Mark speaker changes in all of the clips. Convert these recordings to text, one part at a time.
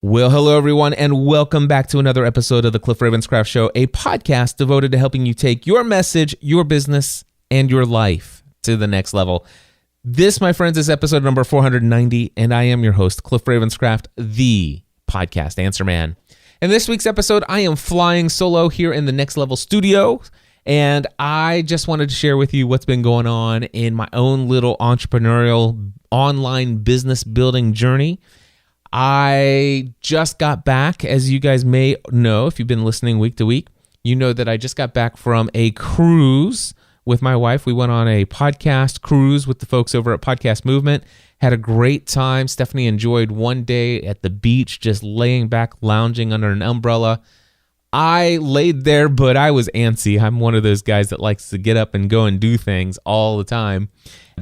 Speaker 1: Well, hello everyone, and welcome back to another episode of the Cliff Ravenscraft Show, a podcast devoted to helping you take your message, your business, and your life to the next level. This, my friends, is episode number 490, and I am your host, Cliff Ravenscraft, the podcast answer man. In this week's episode, I am flying solo here in the Next Level studio, and I just wanted to share with you what's been going on in my own little entrepreneurial online business building journey. I just got back, as you guys may know, if you've been listening week to week, you know that I just got back from a cruise with my wife. We went on a podcast cruise with the folks over at Podcast Movement, had a great time. Stephanie enjoyed one day at the beach, just laying back, lounging under an umbrella. I laid there, but I was antsy. I'm one of those guys that likes to get up and go and do things all the time.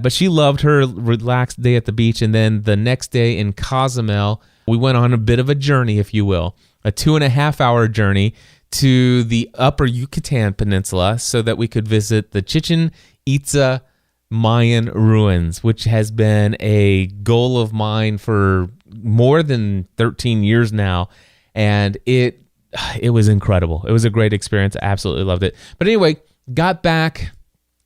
Speaker 1: But she loved her relaxed day at the beach. And then the next day in Cozumel, we went on a bit of a journey, if you will, a 2.5-hour journey to the upper Yucatan Peninsula so that we could visit the Chichen Itza Mayan ruins, which has been a goal of mine for more than 13 years now. And it was incredible. It was a great experience. I absolutely loved it. But anyway, got back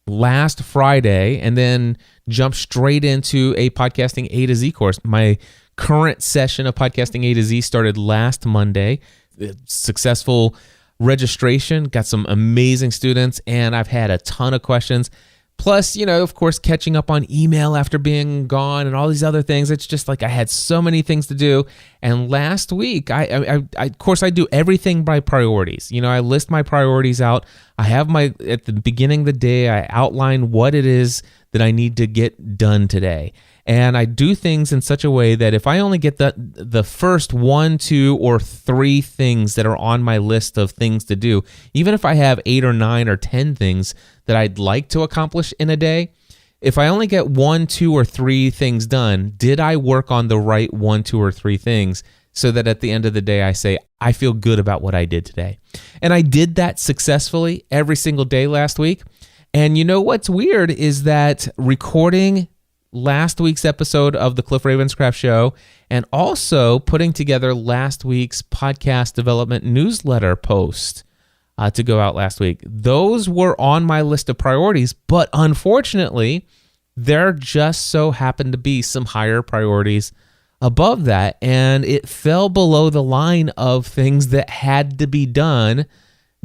Speaker 1: last Friday and then jumped straight into a Podcasting A to Z course. My current session of Podcasting A to Z started last Monday. Successful registration, got some amazing students, and I've had a ton of questions. Plus, of course, catching up on email after being gone and all these other things. It's just like I had so many things to do. And last week, I of course, I do everything by priorities. I list my priorities out. I have at the beginning of the day, I outline what it is that I need to get done today. And I do things in such a way that if I only get the first 1, 2, or 3 things that are on my list of things to do, even if I have 8 or 9 or 10 things that I'd like to accomplish in a day, if I only get 1, 2, or 3 things done, did I work on the right 1, 2, or 3 things so that at the end of the day I say, I feel good about what I did today? And I did that successfully every single day last week. And what's weird is that recording last week's episode of the Cliff Ravenscraft Show and also putting together last week's podcast development newsletter post to go out last week. Those were on my list of priorities, but unfortunately, there just so happened to be some higher priorities above that, and it fell below the line of things that had to be done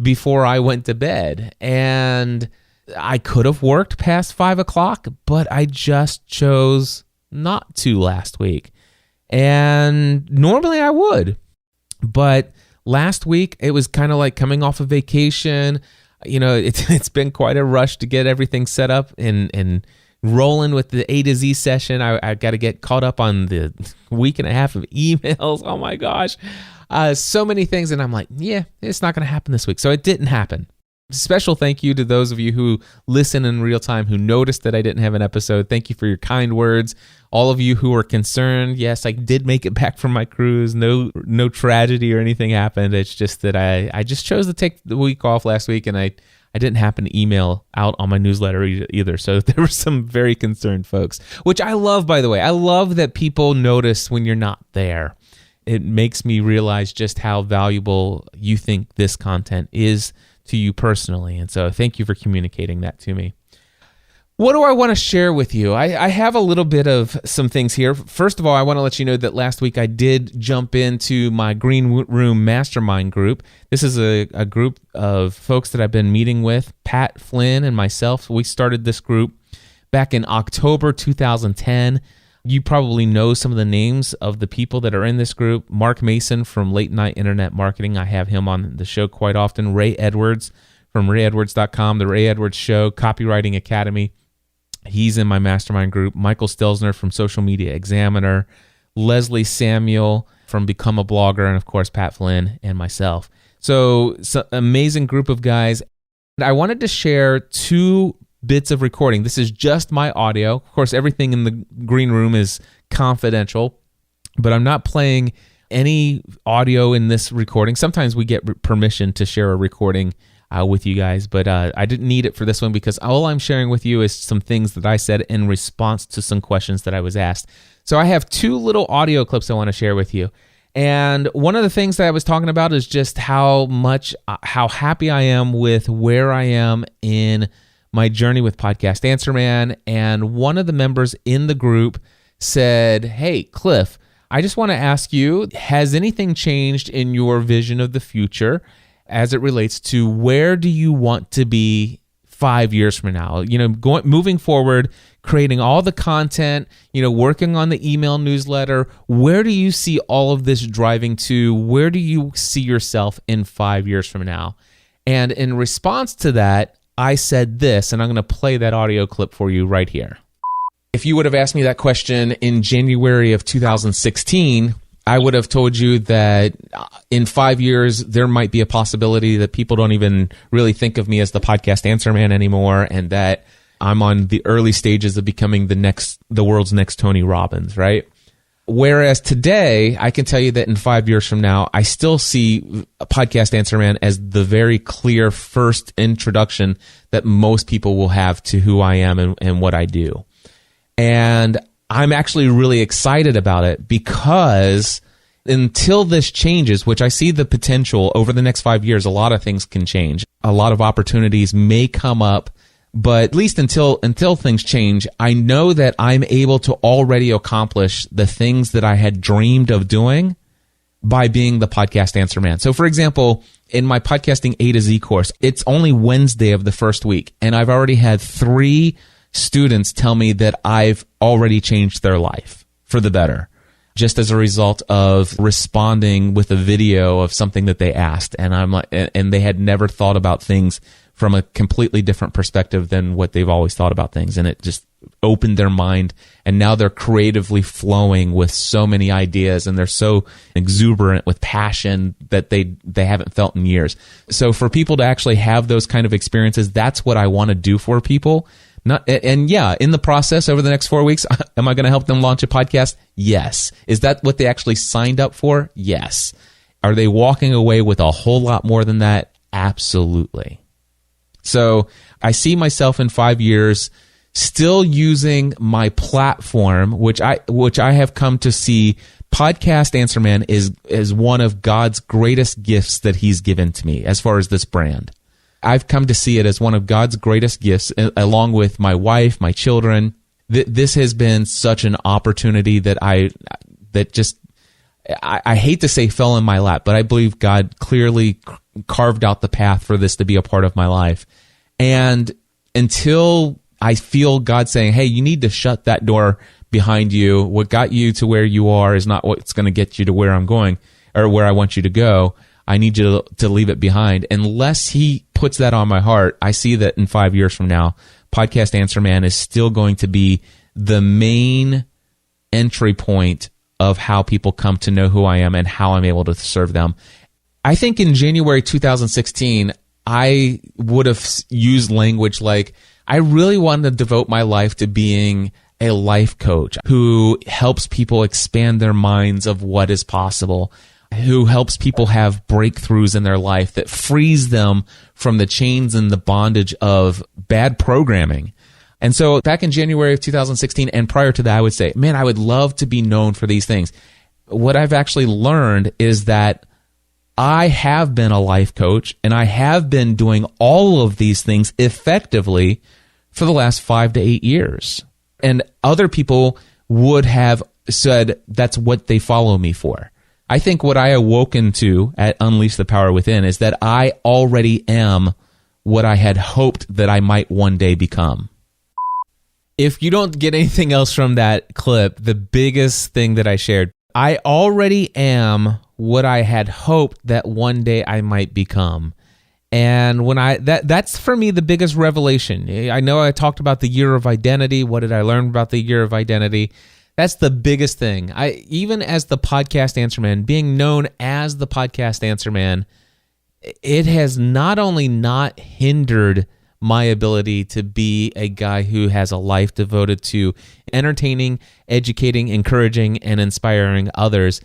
Speaker 1: before I went to bed. And I could have worked past 5 o'clock, but I just chose not to last week. And normally I would, but last week it was kind of like coming off of vacation. It's been quite a rush to get everything set up and rolling with the A to Z session. I got to get caught up on the week and a half of emails. Oh my gosh. So many things. And I'm like, yeah, it's not going to happen this week. So it didn't happen. Special thank you to those of you who listen in real time, who noticed that I didn't have an episode. Thank you for your kind words. All of you who are concerned, yes, I did make it back from my cruise. No tragedy or anything happened. It's just that I just chose to take the week off last week, and I didn't happen to email out on my newsletter either. So there were some very concerned folks, which I love, by the way. I love that people notice when you're not there. It makes me realize just how valuable you think this content is to you personally. And so thank you for communicating that to me. What do I want to share with you? I have a little bit of some things here. First of all, I want to let you know that last week I did jump into my Green Room Mastermind group. This is a group of folks that I've been meeting with, Pat Flynn and myself. We started this group back in October 2010. You probably know some of the names of the people that are in this group. Mark Mason from Late Night Internet Marketing. I have him on the show quite often. Ray Edwards from rayedwards.com, The Ray Edwards Show, Copywriting Academy. He's in my mastermind group. Michael Stelzner from Social Media Examiner. Leslie Samuel from Become a Blogger. And, of course, Pat Flynn and myself. So amazing group of guys. I wanted to share 2 bits of recording. This is just my audio. Of course, everything in the green room is confidential, but I'm not playing any audio in this recording. Sometimes we get permission to share a recording with you guys, but I didn't need it for this one because all I'm sharing with you is some things that I said in response to some questions that I was asked. So I have 2 little audio clips I want to share with you. And one of the things that I was talking about is just how happy I am with where I am in my journey with Podcast Answer Man. And one of the members in the group said, "Hey, Cliff, I just want to ask you, has anything changed in your vision of the future as it relates to where do you want to be 5 years from now? Moving forward, creating all the content, working on the email newsletter. Where do you see all of this driving to? Where do you see yourself in 5 years from now?" And in response to that, I said this, and I'm going to play that audio clip for you right here. If you would have asked me that question in January of 2016, I would have told you that in 5 years, there might be a possibility that people don't even really think of me as the Podcast Answer Man anymore, and that I'm on the early stages of becoming the world's next Tony Robbins, right? Whereas today, I can tell you that in 5 years from now, I still see a Podcast Answer Man as the very clear first introduction that most people will have to who I am and what I do. And I'm actually really excited about it because until this changes, which I see the potential over the next 5 years, a lot of things can change. A lot of opportunities may come up. But at least until things change, I know that I'm able to already accomplish the things that I had dreamed of doing by being the Podcast Answer Man. So, for example, in my Podcasting A to Z course, it's only Wednesday of the first week, and I've already had 3 students tell me that I've already changed their life for the better, just as a result of responding with a video of something that they asked, and they had never thought about things from a completely different perspective than what they've always thought about things. And it just opened their mind. And now they're creatively flowing with so many ideas, and they're so exuberant with passion that they haven't felt in years. So for people to actually have those kind of experiences, that's what I want to do for people. In the process over the next 4 weeks, am I going to help them launch a podcast? Yes. Is that what they actually signed up for? Yes. Are they walking away with a whole lot more than that? Absolutely. So I see myself in 5 years still using my platform, which I have come to see Podcast Answer Man is one of God's greatest gifts that he's given to me as far as this brand. I've come to see it as one of God's greatest gifts, along with my wife, my children. This has been such an opportunity that I hate to say fell in my lap, but I believe God clearly carved out the path for this to be a part of my life. And until I feel God saying, "Hey, you need to shut that door behind you. What got you to where you are is not what's going to get you to where I'm going or where I want you to go. I need you to leave it behind." Unless he puts that on my heart, I see that in 5 years from now, Podcast Answer Man is still going to be the main entry point of how people come to know who I am and how I'm able to serve them. I think in January 2016, I would have used language like, I really wanted to devote my life to being a life coach who helps people expand their minds of what is possible, who helps people have breakthroughs in their life that frees them from the chains and the bondage of bad programming. And so back in January of 2016 and prior to that, I would say, man, I would love to be known for these things. What I've actually learned is that I have been a life coach, and I have been doing all of these things effectively for the last 5 to 8 years. And other people would have said that's what they follow me for. I think what I awoken to at Unleash the Power Within is that I already am what I had hoped that I might one day become. If you don't get anything else from that clip, the biggest thing that I shared, I already am what I had hoped that one day I might become. And when that's for me the biggest revelation. I know I talked about the year of identity. What did I learn about the year of identity? That's the biggest thing. Even as the Podcast Answer Man, being known as the Podcast Answer Man, it has not only not hindered my ability to be a guy who has a life devoted to entertaining, educating, encouraging, and inspiring others.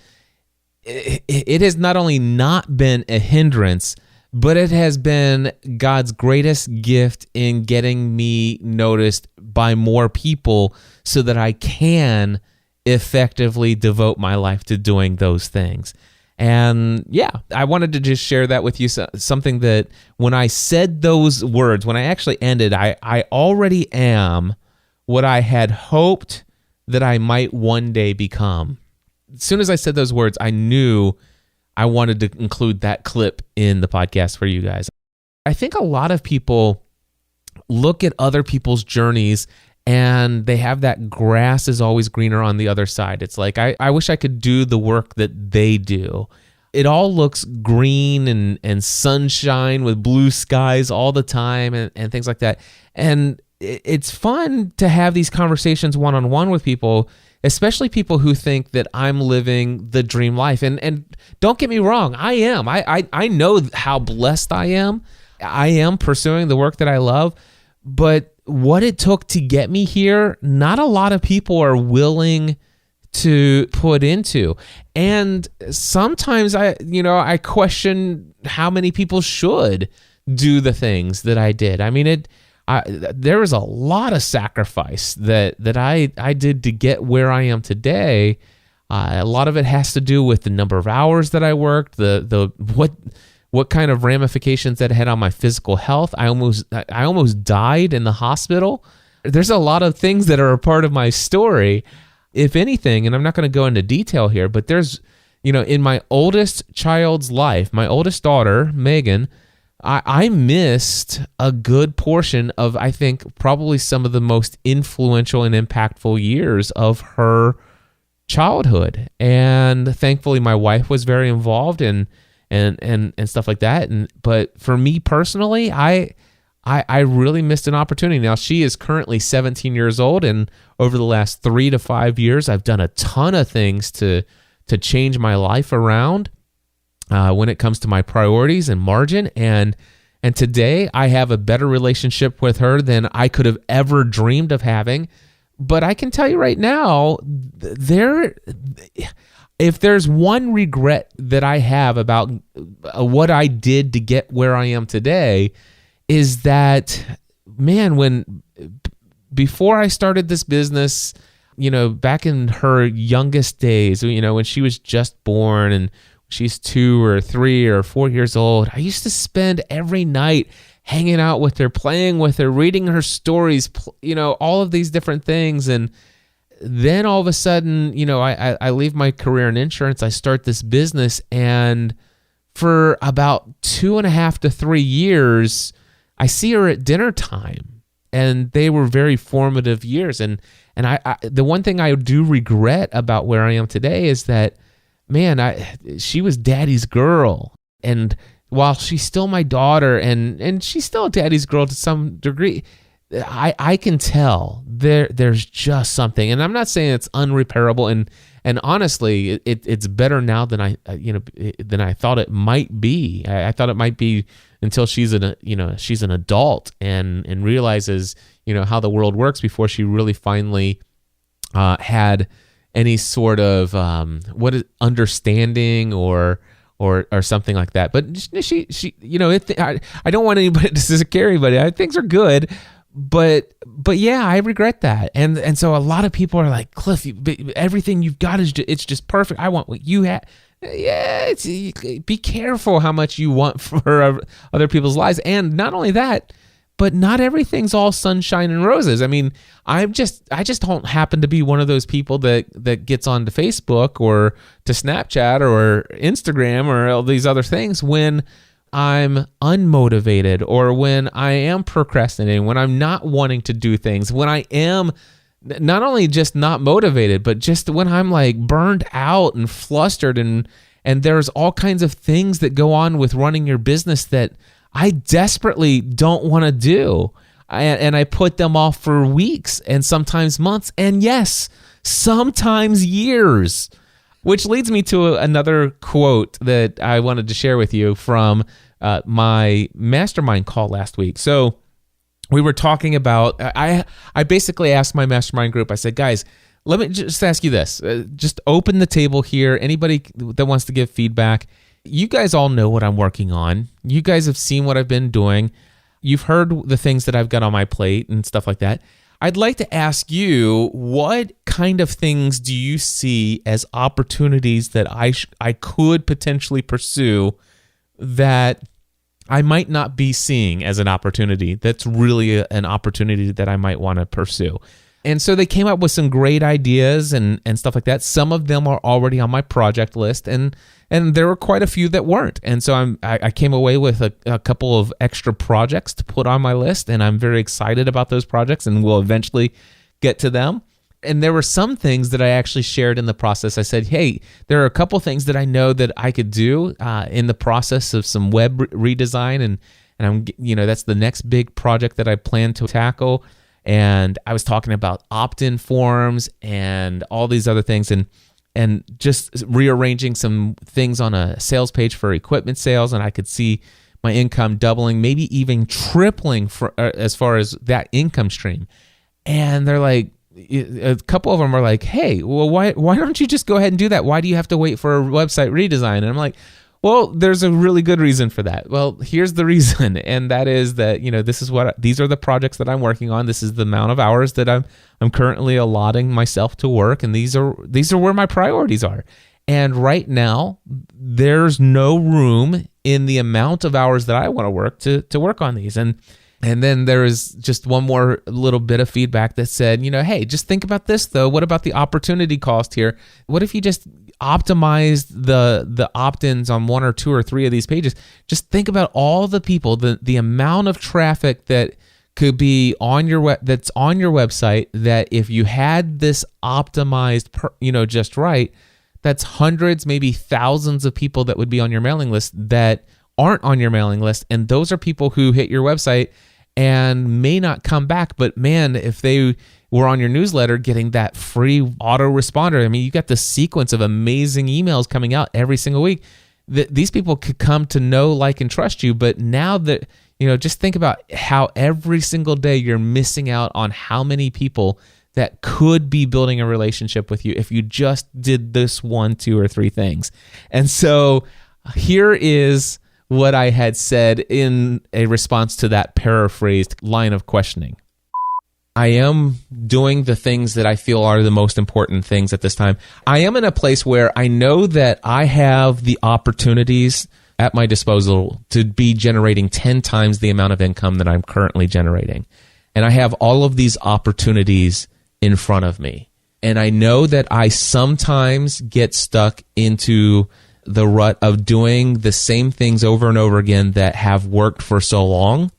Speaker 1: It has not only not been a hindrance, but it has been God's greatest gift in getting me noticed by more people so that I can effectively devote my life to doing those things. And yeah, I wanted to just share that with you. Something that when I said those words, when I actually ended, I already am what I had hoped that I might one day become. As soon as I said those words, I knew I wanted to include that clip in the podcast for you guys. I think a lot of people look at other people's journeys and they have that grass is always greener on the other side. It's like, I wish I could do the work that they do. It all looks green and sunshine with blue skies all the time and things like that. And it's fun to have these conversations one-on-one with people, especially people who think that I'm living the dream life. And don't get me wrong, I am. I know how blessed I am. I am pursuing the work that I love, but what it took to get me here, not a lot of people are willing to put into. And sometimes I question how many people should do the things that I did. I mean, there was a lot of sacrifice that I did to get where I am today. A lot of it has to do with the number of hours that I worked, what kind of ramifications that had on my physical health. I almost died in the hospital. There's a lot of things that are a part of my story, if anything, and I'm not going to go into detail here, but there's, in my oldest child's life, my oldest daughter, Megan, I missed a good portion of, I think, probably some of the most influential and impactful years of her childhood. And thankfully, my wife was very involved in and stuff like that. But for me personally, I really missed an opportunity. Now, she is currently 17 years old, and over the last 3 to 5 years, I've done a ton of things to change my life around when it comes to my priorities and margin. And today, I have a better relationship with her than I could have ever dreamed of having. But I can tell you right now, if there's one regret that I have about what I did to get where I am today, is that, man, before I started this business, back in her youngest days, when she was just born and she's 2 or 3 or 4 years old, I used to spend every night hanging out with her, playing with her, reading her stories, all of these different things. And then all of a sudden, I leave my career in insurance. I start this business, and for about 2.5 to 3 years, I see her at dinner time, and they were very formative years. And I the one thing I do regret about where I am today is that, man, she was daddy's girl, and while she's still my daughter, and she's still daddy's girl to some degree, I can tell there's just something, and I'm not saying it's unrepairable, and honestly, it's better now than I thought it might be. I thought it might be until she's an adult and realizes how the world works before she really finally had any sort of understanding or something like that. But she I don't want anybody to scare anybody. Things are good. But yeah, I regret that, and so a lot of people are like, Cliff, everything you've got it's just perfect. I want what you have. Yeah, be careful how much you want for other people's lives, and not only that, but not everything's all sunshine and roses. I mean, I just don't happen to be one of those people that gets onto Facebook or to Snapchat or Instagram or all these other things when I'm unmotivated, or when I am procrastinating, when I'm not wanting to do things, when I am not only just not motivated, but just when I'm like burned out and flustered, and there's all kinds of things that go on with running your business that I desperately don't want to do. And I put them off for weeks and sometimes months, and yes, sometimes years. Which leads me to another quote that I wanted to share with you from my mastermind call last week. So we were talking about, I basically asked my mastermind group, I said, guys, let me just ask you this. Just open the table here. Anybody that wants to give feedback, you guys all know what I'm working on. You guys have seen what I've been doing. You've heard the things that I've got on my plate and stuff like that. I'd like to ask you, what kind of things do you see as opportunities that I could potentially pursue that I might not be seeing as an opportunity that's really an opportunity that I might want to pursue? And so they came up with some great ideas and stuff like that. Some of them are already on my project list, and there were quite a few that weren't. And so I came away with a couple of extra projects to put on my list, and I'm very excited about those projects, and we'll eventually get to them. And there were some things that I actually shared in the process. I said, hey, there are a couple things that I know that I could do in the process of some web redesign, and I'm, that's the next big project that I plan to tackle. And I was talking about opt-in forms and all these other things, and just rearranging some things on a sales page for equipment sales, and I could see my income doubling, maybe even tripling for as far as that income stream. And they're like, a couple of them are like, hey, well, why don't you just go ahead and do that? Why do you have to wait for a website redesign? And I'm like, well, there's a really good reason for that. Well, here's the reason, and that is that these are the projects that I'm working on. This is the amount of hours that I'm currently allotting myself to work, and these are where my priorities are. And right now, there's no room in the amount of hours that I want to work to work on these. And then there is just one more little bit of feedback that said, hey, just think about this though. What about the opportunity cost here? What if you just optimized the opt-ins on one or two or three of these pages? Just think about all the people, the amount of traffic that could be on your that's on your website, that if you had this optimized just right, that's hundreds, maybe thousands of people that would be on your mailing list that aren't on your mailing list. And those are people who hit your website and may not come back, but man, if they were on your newsletter getting that free autoresponder, I mean, you got the sequence of amazing emails coming out every single week. These people could come to know, like, and trust you. But now that, just think about how every single day you're missing out on how many people that could be building a relationship with you if you just did this 1, 2, or 3 things. And so here is what I had said in a response to that paraphrased line of questioning. I am doing the things that I feel are the most important things at this time. I am in a place where I know that I have the opportunities at my disposal to be generating 10 times the amount of income that I'm currently generating. And I have all of these opportunities in front of me. And I know that I sometimes get stuck into the rut of doing the same things over and over again that have worked for so long.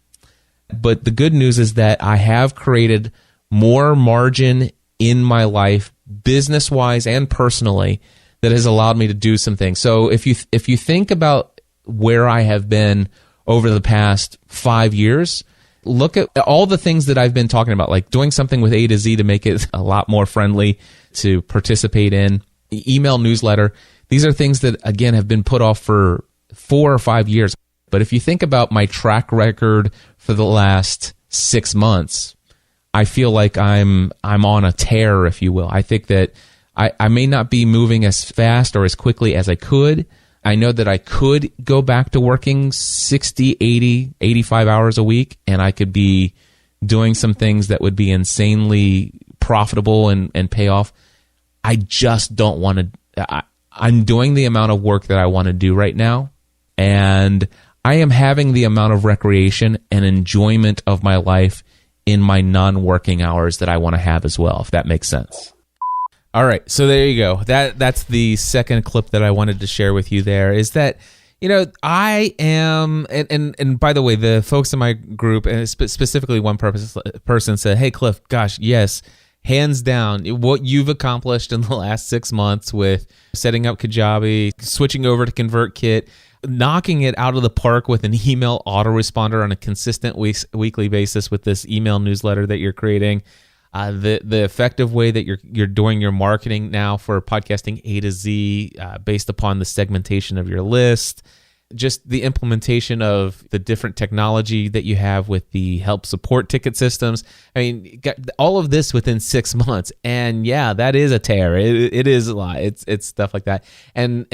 Speaker 1: But the good news is that I have created more margin in my life, business-wise and personally, that has allowed me to do some things. So if you think about where I have been over the past 5 years, look at all the things that I've been talking about, like doing something with A to Z to make it a lot more friendly to participate in, email newsletter. These are things that, again, have been put off for 4 or 5 years. But if you think about my track record for the last 6 months, I feel like I'm on a tear, if you will. I think that I may not be moving as fast or as quickly as I could. I know that I could go back to working 60, 80, 85 hours a week, and I could be doing some things that would be insanely profitable and pay off. I just don't want to. I'm doing the amount of work that I want to do right now, and I am having the amount of recreation and enjoyment of my life in my non-working hours that I want to have as well, if that makes sense. All right, so there you go. That's the second clip that I wanted to share with you there, is that, I am, and by the way, the folks in my group, and specifically one person said, hey, Cliff, gosh, yes, hands down, what you've accomplished in the last 6 months with setting up Kajabi, switching over to ConvertKit, knocking it out of the park with an email autoresponder on a consistent weekly basis with this email newsletter that you're creating, the effective way that you're doing your marketing now for podcasting A to Z based upon the segmentation of your list, just the implementation of the different technology that you have with the help support ticket systems. I mean, all of this within 6 months. And yeah, that is a tear. It is a lot. It's stuff like that. And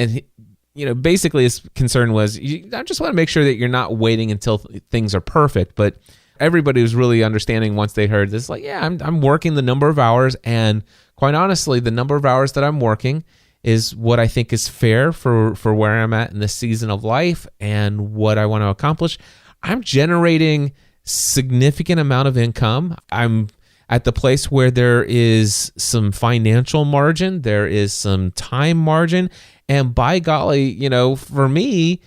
Speaker 1: basically his concern was, I just want to make sure that you're not waiting until things are perfect. But everybody was really understanding once they heard this, like, yeah, I'm working the number of hours, and quite honestly, the number of hours that I'm working is what I think is fair for where I'm at in this season of life and what I want to accomplish. I'm generating significant amount of income. I'm at the place where there is some financial margin, there is some time margin, and by golly, for me,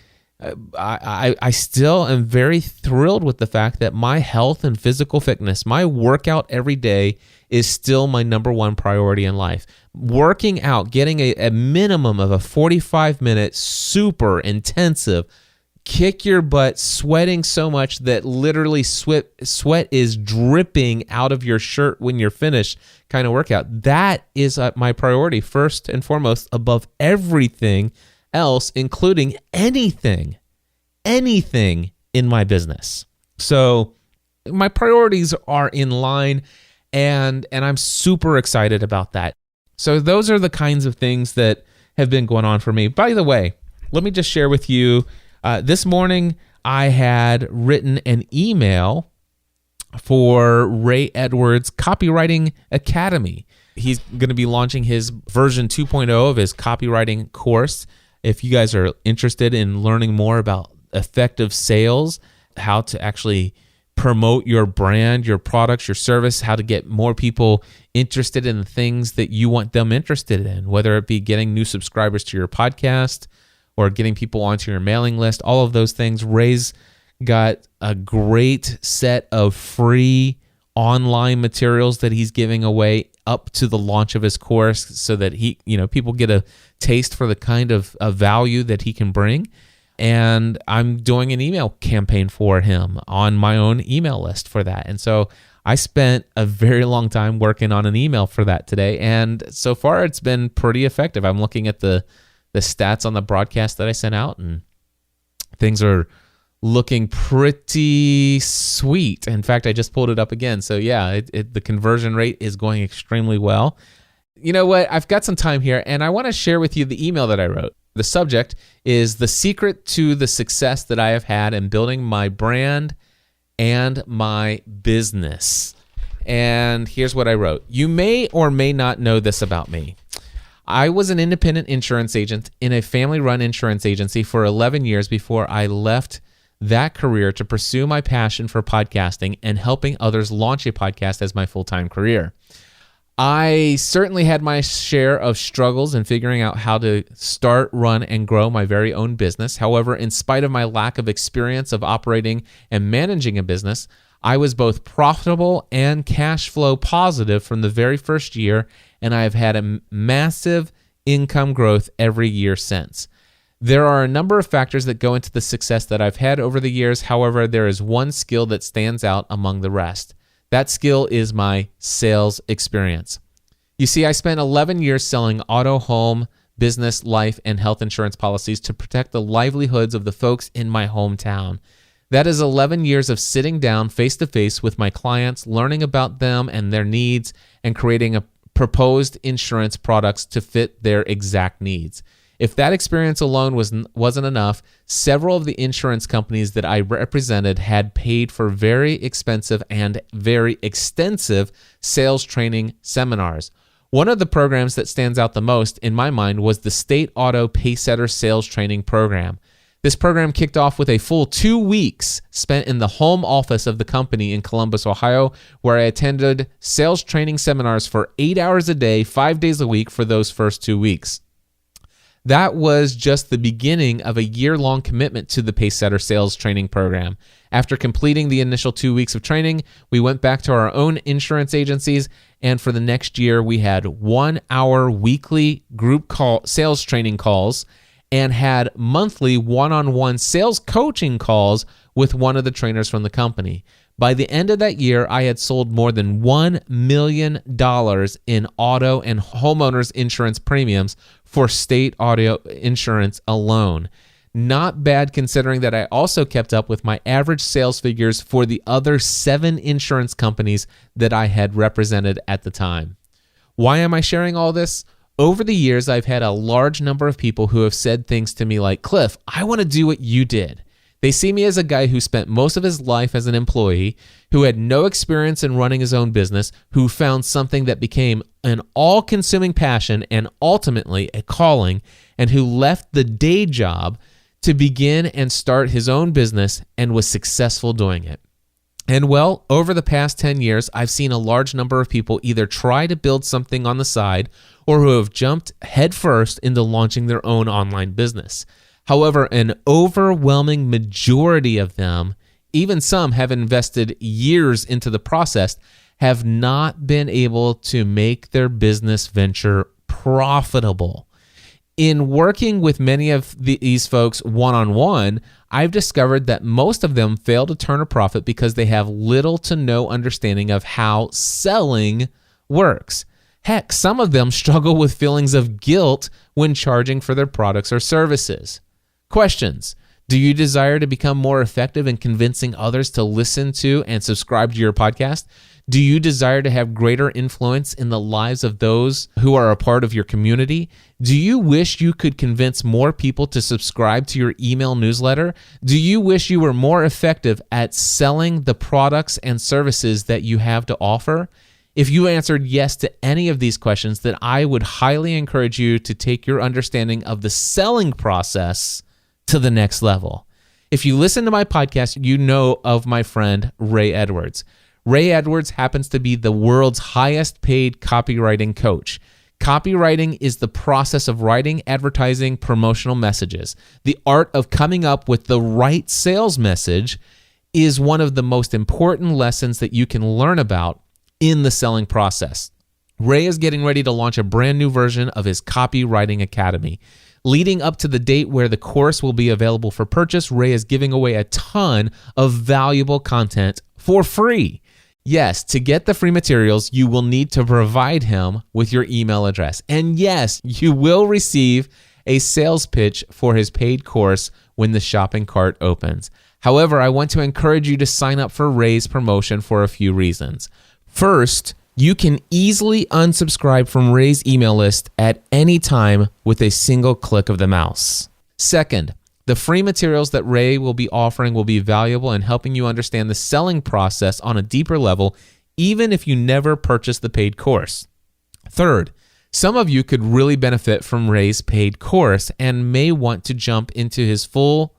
Speaker 1: I still am very thrilled with the fact that my health and physical fitness, my workout every day, is still my number one priority in life. Working out, getting a minimum of a 45-minute super intensive, kick your butt, sweating so much that literally sweat is dripping out of your shirt when you're finished kind of workout. That is my priority first and foremost above everything else, including anything in my business. So my priorities are in line, and I'm super excited about that. So those are the kinds of things that have been going on for me. By the way, let me just share with you, this morning I had written an email for Ray Edwards' Copywriting Academy. He's going to be launching his version 2.0 of his copywriting course. If you guys are interested in learning more about effective sales, how to actually promote your brand, your products, your service, how to get more people interested in the things that you want them interested in, whether it be getting new subscribers to your podcast or getting people onto your mailing list, all of those things. Ray's got a great set of free online materials that he's giving away up to the launch of his course so that people get a taste for the kind of value that he can bring. And I'm doing an email campaign for him on my own email list for that. And so I spent a very long time working on an email for that today. And so far it's been pretty effective. I'm looking at the stats on the broadcast that I sent out, and things are looking pretty sweet. In fact, I just pulled it up again. So yeah, the conversion rate is going extremely well. You know what? I've got some time here, and I want to share with you the email that I wrote. The subject is the secret to the success that I have had in building my brand and my business. And here's what I wrote. You may or may not know this about me. I was an independent insurance agent in a family-run insurance agency for 11 years before I left that career to pursue my passion for podcasting and helping others launch a podcast as my full-time career. I certainly had my share of struggles in figuring out how to start, run, and grow my very own business. However, in spite of my lack of experience of operating and managing a business, I was both profitable and cash flow positive from the very first year, and I have had a massive income growth every year since. There are a number of factors that go into the success that I've had over the years. However, there is one skill that stands out among the rest. That skill is my sales experience. You see, I spent 11 years selling auto, home, business, life, and health insurance policies to protect the livelihoods of the folks in my hometown. That is 11 years of sitting down face-to-face with my clients, learning about them and their needs, and creating a proposed insurance products to fit their exact needs. If that experience alone wasn't enough, several of the insurance companies that I represented had paid for very expensive and very extensive sales training seminars. One of the programs that stands out the most in my mind was the State Auto Pacesetter Sales Training Program. This program kicked off with a full 2 weeks spent in the home office of the company in Columbus, Ohio, where I attended sales training seminars for 8 hours a day, 5 days a week for those first 2 weeks. That was just the beginning of a year-long commitment to the Pacesetter Sales Training Program. After completing the initial 2 weeks of training, we went back to our own insurance agencies, and for the next year, we had 1 hour weekly group sales training calls and had monthly one-on-one sales coaching calls with one of the trainers from the company. By the end of that year, I had sold more than $1 million in auto and homeowners insurance premiums for state auto insurance alone. Not bad considering that I also kept up with my average sales figures for the other 7 insurance companies that I had represented at the time. Why am I sharing all this? Over the years, I've had a large number of people who have said things to me like, Cliff, I want to do what you did. They see me as a guy who spent most of his life as an employee, who had no experience in running his own business, who found something that became an all-consuming passion and ultimately a calling, and who left the day job to begin and start his own business and was successful doing it. And well, over the past 10 years, I've seen a large number of people either try to build something on the side or who have jumped headfirst into launching their own online business. However, an overwhelming majority of them, even some have invested years into the process, have not been able to make their business venture profitable. In working with many of these folks one-on-one, I've discovered that most of them fail to turn a profit because they have little to no understanding of how selling works. Heck, some of them struggle with feelings of guilt when charging for their products or services. Questions. Do you desire to become more effective in convincing others to listen to and subscribe to your podcast? Do you desire to have greater influence in the lives of those who are a part of your community? Do you wish you could convince more people to subscribe to your email newsletter? Do you wish you were more effective at selling the products and services that you have to offer? If you answered yes to any of these questions, then I would highly encourage you to take your understanding of the selling process to the next level. If you listen to my podcast, you know of my friend Ray Edwards. Ray Edwards happens to be the world's highest paid copywriting coach. Copywriting is the process of writing, advertising, promotional messages. The art of coming up with the right sales message is one of the most important lessons that you can learn about in the selling process. Ray is getting ready to launch a brand new version of his Copywriting Academy. Leading up to the date where the course will be available for purchase, Ray is giving away a ton of valuable content for free. Yes, to get the free materials, you will need to provide him with your email address. And yes, you will receive a sales pitch for his paid course when the shopping cart opens. However, I want to encourage you to sign up for Ray's promotion for a few reasons. First, you can easily unsubscribe from Ray's email list at any time with a single click of the mouse. Second, the free materials that Ray will be offering will be valuable in helping you understand the selling process on a deeper level, even if you never purchase the paid course. Third, some of you could really benefit from Ray's paid course and may want to jump into his full,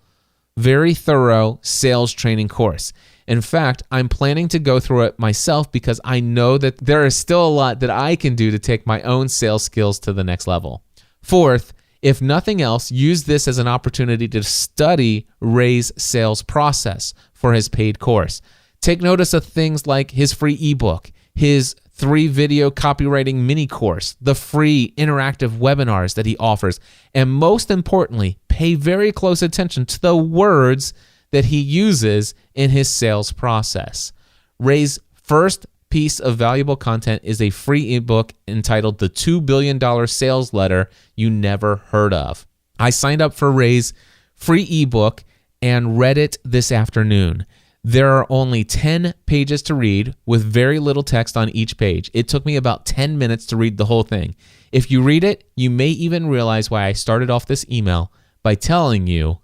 Speaker 1: very thorough sales training course. In fact, I'm planning to go through it myself because I know that there is still a lot that I can do to take my own sales skills to the next level. Fourth, if nothing else, use this as an opportunity to study Ray's sales process for his paid course. Take notice of things like his free ebook, his 3-video copywriting mini course, the free interactive webinars that he offers, and most importantly, pay very close attention to the words that he uses in his sales process. Ray's first piece of valuable content is a free ebook entitled The $2 Billion Sales Letter You Never Heard Of. I signed up for Ray's free ebook and read it this afternoon. There are only 10 pages to read with very little text on each page. It took me about 10 minutes to read the whole thing. If you read it, you may even realize why I started off this email by telling you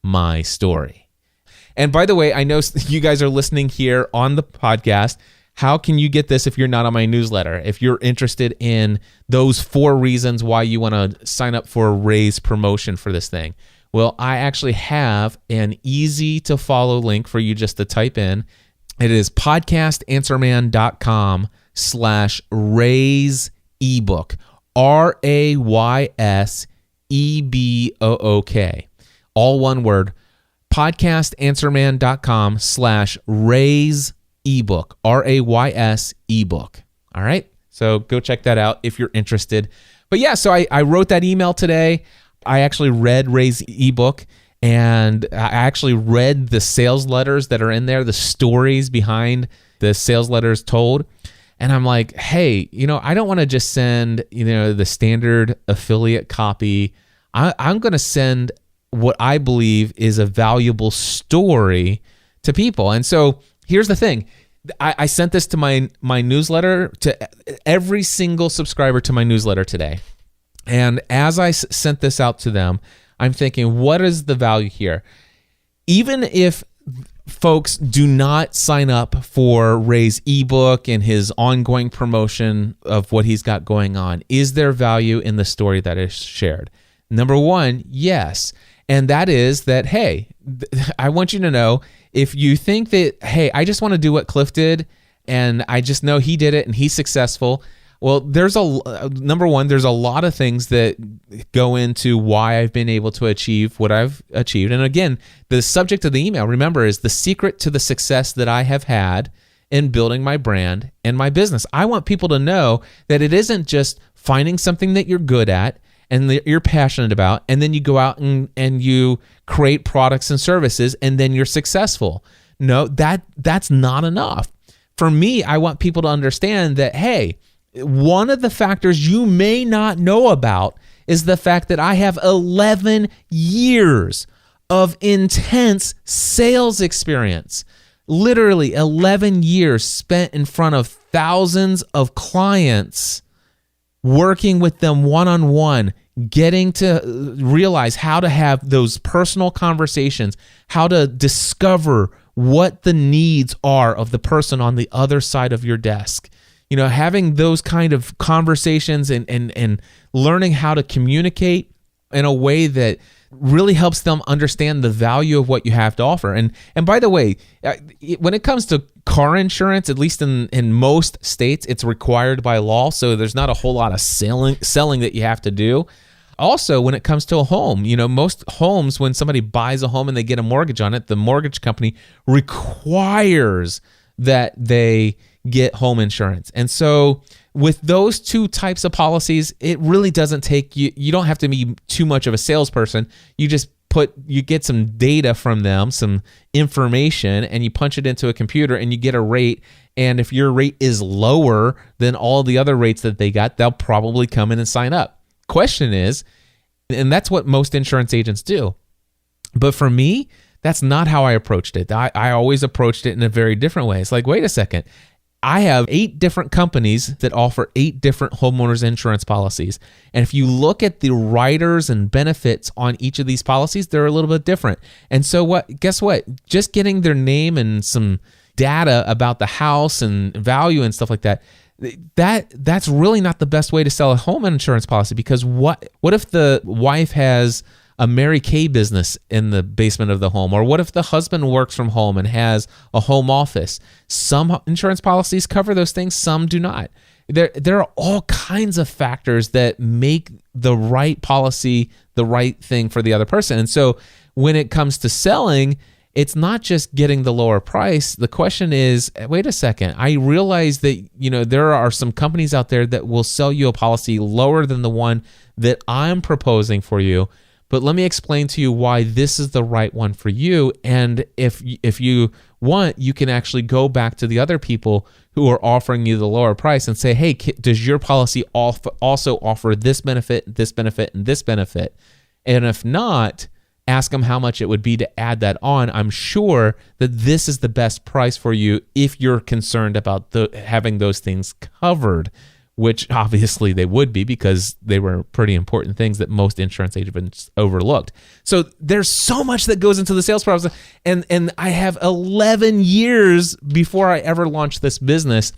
Speaker 1: my story. And by the way, I know you guys are listening here on the podcast. How can you get this if you're not on my newsletter? If you're interested in those 4 reasons why you want to sign up for Ray's promotion for this thing. Well, I actually have an easy to follow link for you just to type in. It is podcastanswerman.com/Ray's ebook. RAYSEBOOK. All one word. podcastanswerman.com/Ray's ebook, RAYS ebook. All right. So go check that out if you're interested. But yeah, so I wrote that email today. I actually read Ray's ebook and I actually read the sales letters that are in there, the stories behind the sales letters told. And I'm like, hey, I don't want to just send, the standard affiliate copy. I'm going to send what I believe is a valuable story to people. And so here's the thing. I sent this to my newsletter, to every single subscriber to my newsletter today. And as I sent this out to them, I'm thinking, what is the value here? even if folks do not sign up for Ray's ebook and his ongoing promotion of what he's got going on, is there value in the story that is shared? Number one, yes. And that is that, hey, I want you to know, if you think that, hey, I just want to do what Cliff did and I just know he did it and he's successful, well, number one, there's a lot of things that go into why I've been able to achieve what I've achieved. And again, the subject of the email, remember, is the secret to the success that I have had in building my brand and my business. I want people to know that it isn't just finding something that you're good at and that you're passionate about, and then you go out and you create products and services, and then you're successful. No, that's not enough. For me, I want people to understand that, hey, one of the factors you may not know about is the fact that I have 11 years of intense sales experience. Literally 11 years spent in front of thousands of clients, working with them one-on-one, getting to realize how to have those personal conversations, how to discover what the needs are of the person on the other side of your desk. You know, having those kind of conversations and learning how to communicate in a way that really helps them understand the value of what you have to offer. And by the way, when it comes to car insurance, at least in most states, it's required by law. So there's not a whole lot of selling that you have to do. Also, when it comes to a home, you know, most homes, when somebody buys a home and they get a mortgage on it, the mortgage company requires that they get home insurance. And so with those two types of policies, it really doesn't take you don't have to be too much of a salesperson. You just get some data from them, some information, and you punch it into a computer and you get a rate. And if your rate is lower than all the other rates that they got, they'll probably come in and sign up. Question is, and that's what most insurance agents do. But for me, that's not how I approached it. I always approached it in a very different way. It's like, wait a second. I have 8 different companies that offer 8 different homeowners insurance policies. And if you look at the riders and benefits on each of these policies, they're a little bit different. And so guess what? Just getting their name and some data about the house and value and stuff like that's really not the best way to sell a home insurance policy, because what if the wife has a Mary Kay business in the basement of the home? Or what if the husband works from home and has a home office? Some insurance policies cover those things, some do not. There are all kinds of factors that make the right policy the right thing for the other person. And so when it comes to selling, it's not just getting the lower price. The question is, wait a second, I realize that, you know, there are some companies out there that will sell you a policy lower than the one that I'm proposing for you. But let me explain to you why this is the right one for you. And if you want, you can actually go back to the other people who are offering you the lower price and say, hey, does your policy also offer this benefit, this benefit, and this benefit? And if not, ask them how much it would be to add that on. I'm sure that this is the best price for you if you're concerned about having those things covered, which obviously they would be, because they were pretty important things that most insurance agents overlooked. So there's so much that goes into the sales process, and I have 11 years before I ever launched this business.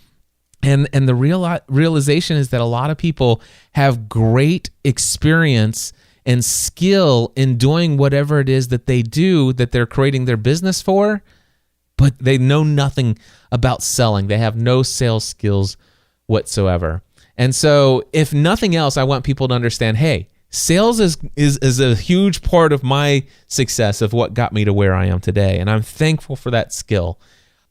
Speaker 1: And the realization is that a lot of people have great experience and skill in doing whatever it is that they do, that they're creating their business for, but they know nothing about selling. They have no sales skills whatsoever. And so if nothing else, I want people to understand, hey, sales is a huge part of my success, of what got me to where I am today. And I'm thankful for that skill.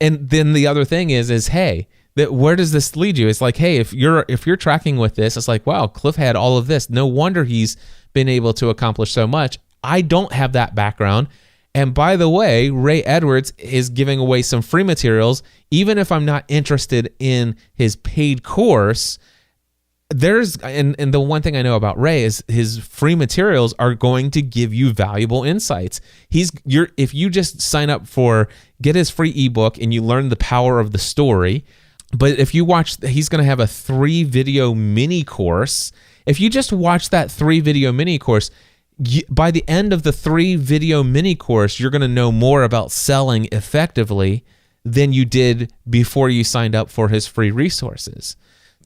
Speaker 1: And then the other thing is hey, where does this lead you? It's like, hey, if you're tracking with this, it's like, wow, Cliff had all of this. No wonder he's been able to accomplish so much. I don't have that background. And by the way, Ray Edwards is giving away some free materials. Even if I'm not interested in his paid course, and the one thing I know about Ray is his free materials are going to give you valuable insights. If you just sign up get his free ebook and you learn the power of the story, but if you he's going to have a 3-video mini course. If you just watch that 3-video mini course, by the end of the 3 video mini course, you're going to know more about selling effectively than you did before you signed up for his free resources.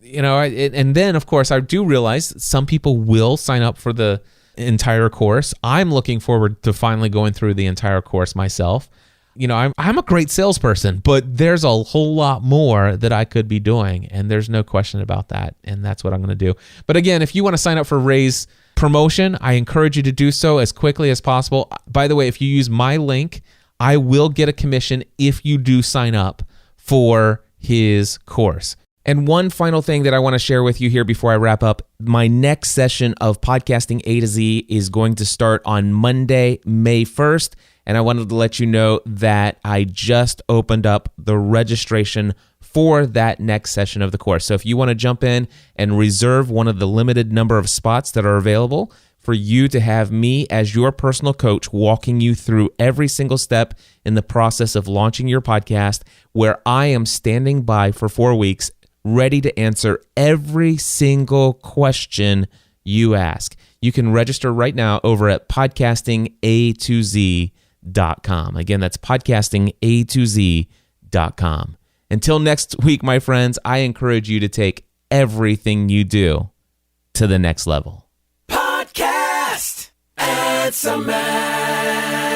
Speaker 1: And then, of course, I do realize some people will sign up for the entire course. I'm looking forward to finally going through the entire course myself. I'm a great salesperson, but there's a whole lot more that I could be doing, and there's no question about that, and that's what I'm going to do. But again, if you want to sign up for Ray's promotion, I encourage you to do so as quickly as possible. By the way, if you use my link, I will get a commission if you do sign up for his course. And one final thing that I want to share with you here before I wrap up, my next session of Podcasting A to Z is going to start on Monday, May 1st. And I wanted to let you know that I just opened up the registration for that next session of the course. So if you want to jump in and reserve one of the limited number of spots that are available for you to have me as your personal coach walking you through every single step in the process of launching your podcast, where I am standing by for 4 weeks, ready to answer every single question you ask. You can register right now over at podcastinga2z.com. Again, that's podcastinga2z.com. Until next week, my friends, I encourage you to take everything you do to the next level.
Speaker 2: Podcast. It's a man.